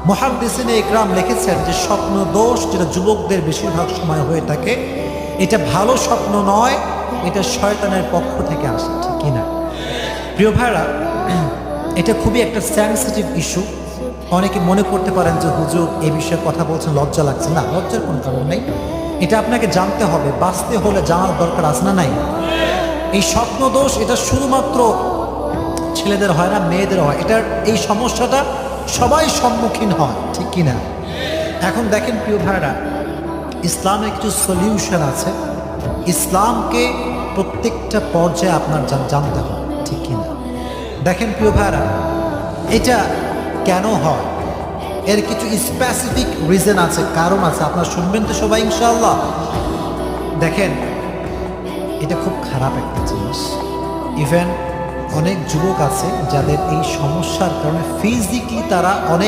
মুহাদ্দিসিনে ইকরাম লিখেছেন যে স্বপ্ন দোষ যেটা যুবকদের বেশিরভাগ সময় হয়ে থাকে, এটা ভালো স্বপ্ন নয়, এটা শয়তানের পক্ষ থেকে আসে, ঠিক কিনা? প্রিয় ভাইরা, এটা খুবই একটা সেন্সিটিভ ইস্যু। অনেকে মনে করতে পারেন যে হুজুর এই বিষয়ে কথা বলছেন, লজ্জা লাগছে। না, লজ্জার কোনো কারণ নেই। এটা আপনাকে জানতে হবে, বাঁচতে হলে জানার দরকার আছে না নাই? এই স্বপ্ন দোষ এটা শুধুমাত্র ছেলেদের হয় না, মেয়েদের হয়। এটার এই সমস্যাটা সবাই সম্মুখীন হয়, ঠিক কিনা? এখন দেখেন প্রিয় ভাইরা, ইসলামের কিছু সলিউশন আছে। ইসলামকে প্রত্যেকটা পর্যায়ে আপনার জানতে হয়, ঠিক কিনা? দেখেন প্রিয় ভাইরা, এটা কেন হয় এর কিছু স্পেসিফিক রিজন আছে, কারণ আছে। আপনারা শুনবেন তো সবাই ইনশাআল্লাহ। দেখেন, এটা খুব খারাপ একটা জিনিস। ইভেন অনেক যুবক আছে যাদের এই সমস্যার কারণে ফিজিক্যালি তারা অনেক